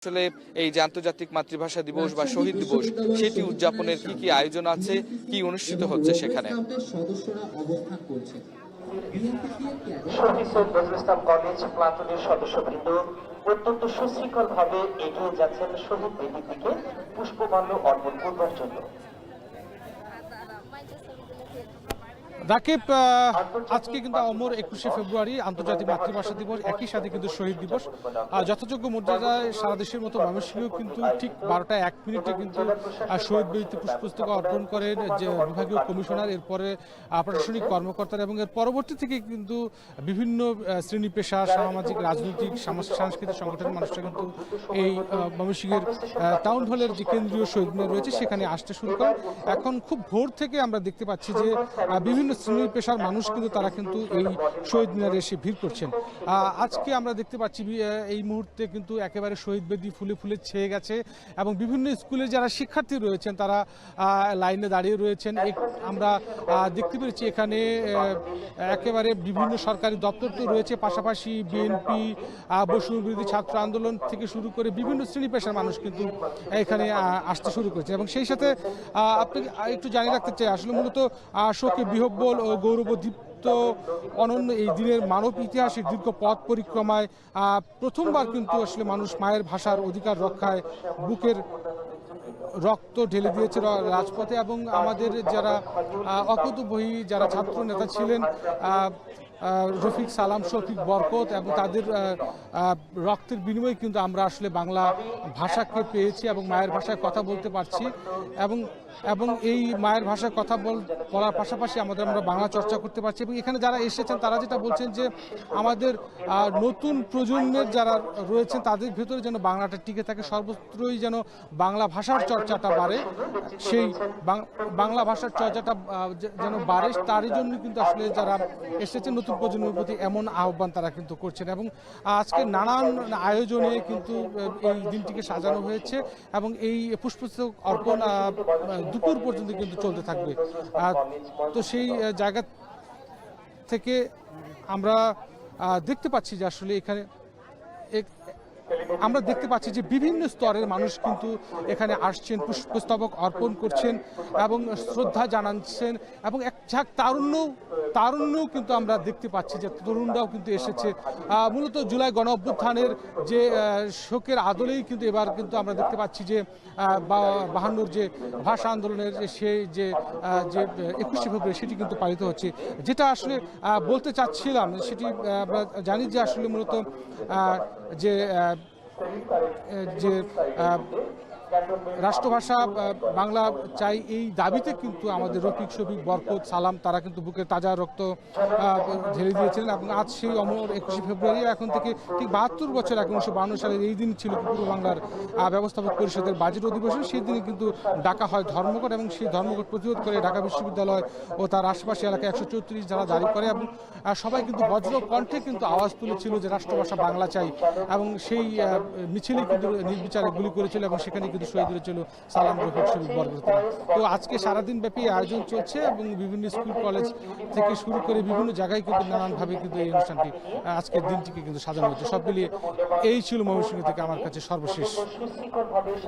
আসলে এই যে আন্তর্জাতিক মাতৃভাষা দিবস বা শহীদ দিবস সেটি উদযাপনের কি আয়োজন আছে, কি অনুষ্ঠিত হচ্ছে সেখানে? শহীদ সৈয়দ নজরুল ইসলাম কলেজ প্লাটুনের সদস্যবৃন্দ অত্যন্ত সুশৃঙ্খলভাবে এগিয়ে যাচ্ছেন শহীদ বেদির দিকে পুষ্পমাল্য অর্পণ করবার জন্য। রাকিব, আজকে কিন্তু অমর 21শে ফেব্রুয়ারি আন্তর্জাতিক মাতৃভাষা দিবস, একই সাথে কিন্তু শহীদ দিবস। যথাযোগ্য মর্যাদায় সারা দেশের মতো ময়মনসিংহেও কিন্তু ঠিক 12টা 1 মিনিটে কিন্তু শহীদ বেদিতে পুষ্পস্তবক অর্পণ করেন যে বিভাগীয় কমিশনার, এরপরে প্রশাসনিক কর্মকর্তারা, এবং এর পরবর্তী থেকে কিন্তু বিভিন্ন শ্রেণী পেশা, সামাজিক, রাজনৈতিক, সাংস্কৃতিক সংগঠনের মানুষরা কিন্তু এই ময়মনসিংহের টাউন হলের যে কেন্দ্রীয় শহীদ মিনার রয়েছে সেখানে আসতে শুরু করেন। এখন খুব ভোর থেকে আমরা দেখতে পাচ্ছি যে বিভিন্ন শ্রেণী পেশার মানুষ কিন্তু তারা কিন্তু এই শহীদ মিনারে এসে ভিড় করছেন। আজকে আমরা দেখতে পাচ্ছি এই মুহূর্তে কিন্তু একেবারে শহীদ বেদি ফুলে ফুলে ছেয়ে গেছে, এবং বিভিন্ন স্কুলের যারা শিক্ষার্থী রয়েছেন তারা লাইনে দাঁড়িয়ে রয়েছেন। আমরা দেখতে পেরেছি এখানে একেবারে বিভিন্ন সরকারি দপ্তর তো রয়েছে, পাশাপাশি বিএনপি, বৈষম্য বিরোধী ছাত্র আন্দোলন থেকে শুরু করে বিভিন্ন শ্রেণী পেশার মানুষ কিন্তু এখানে আসতে শুরু করেছে। এবং সেই সাথে আপনাকে একটু জানিয়ে রাখতে চাই, আসলে মূলত শোকে বিহব্বল ও গৌরবোদ্দীপ্ত অনন্য এই দিনের মানব ইতিহাসের দীর্ঘ পথ পরিক্রমায় প্রথমবার কিন্তু আসলে মানুষ মায়ের ভাষার অধিকার রক্ষায় বুকের রক্ত ঢেলে দিয়েছে রাজপথে। এবং আমাদের যারা অকুতোভয়ী যারা ছাত্র নেতা ছিলেন, রফিক সালাম, শফিক বরকত, এবং তাদের রক্তের বিনিময়ে কিন্তু আমরা আসলে বাংলা ভাষাকে পেয়েছি এবং মায়ের ভাষায় কথা বলতে পারছি। এবং এই মায়ের ভাষায় কথা বলার পাশাপাশি আমরা বাংলা চর্চা করতে পারছি। এবং এখানে যারা এসেছেন তারা যেটা বলছেন যে আমাদের নতুন প্রজন্মের যারা রয়েছেন তাদের ভেতরে যেন বাংলাটা টিকে থাকে, সর্বত্রই যেন বাংলা ভাষার চর্চাটা বাড়ে, সেই বাংলা ভাষার চর্চাটা যেন বাড়ে, তারই জন্য কিন্তু আসলে যারা এসেছেন নতুন প্রজন্মের প্রতি এমন আহ্বান তারা কিন্তু করছেন। এবং আজকে নানান আয়োজনে কিন্তু এই দিনটিকে সাজানো হয়েছে, এবং এই পুষ্পস্তবক অর্পণ দুপুর পর্যন্ত কিন্তু চলতে থাকবে। তো সেই জায়গা থেকে আমরা দেখতে পাচ্ছি যে আসলে এখানে আমরা দেখতে পাচ্ছি যে বিভিন্ন স্তরের মানুষ কিন্তু এখানে আসছেন, পুষ্পস্তবক অর্পণ করছেন এবং শ্রদ্ধা জানাচ্ছেন। এবং এক ঝাঁক তারুণ্যও কিন্তু আমরা দেখতে পাচ্ছি যে তরুণরাও কিন্তু এসেছে। মূলত জুলাই গণ অভ্যুত্থানের যে শোকের আদলেই কিন্তু এবার কিন্তু আমরা দেখতে পাচ্ছি যে 52 যে ভাষা আন্দোলনের যে 21শে ফেব্রুয়ারি সেটি কিন্তু পালিত হচ্ছে। যেটা আসলে বলতে চাচ্ছিলাম সেটি আমরা জানি যে আসলে মূলত যে রাষ্ট্রভাষা বাংলা চাই, এই দাবিতে কিন্তু আমাদের রফিক, শফিক, বরকত, সালাম তারা কিন্তু বুকের তাজা রক্ত ঢেলে দিয়েছিলেন। এবং আজ সেই অমর 21শে ফেব্রুয়ারি, এখন থেকে ঠিক 72 বছর আগে 1952 সালের এই দিন ছিল পূর্ব বাংলার ব্যবস্থাপক পরিষদের বাজেট অধিবেশন। সেই দিনে কিন্তু ডাকা হয় ধর্মঘট, এবং সেই ধর্মঘট প্রতিরোধ করে ঢাকা বিশ্ববিদ্যালয় ও তার আশেপাশে এলাকায় 134 ধারা জারি করে, এবং সবাই কিন্তু বজ্র কণ্ঠে কিন্তু আওয়াজ তুলেছিল যে রাষ্ট্রভাষা বাংলা চাই। এবং সেই মিছিলে কিন্তু নির্বিচারে গুলি করেছিল, এবং সেখানে কিন্তু শহীদ হয়েছিল সালাম, রফিক, শফিক, বরকত। তো আজকে সারাদিন ব্যাপী আয়োজন চলছে, এবং বিভিন্ন স্কুল কলেজ থেকে শুরু করে বিভিন্ন জায়গায় কিন্তু নানানভাবে কিন্তু এই অনুষ্ঠানটি আজকের দিনটিকে কিন্তু সাজানো হচ্ছে। সব মিলিয়ে এই ছিল ময়মনসিংহ থেকে আমার কাছে সর্বশেষ।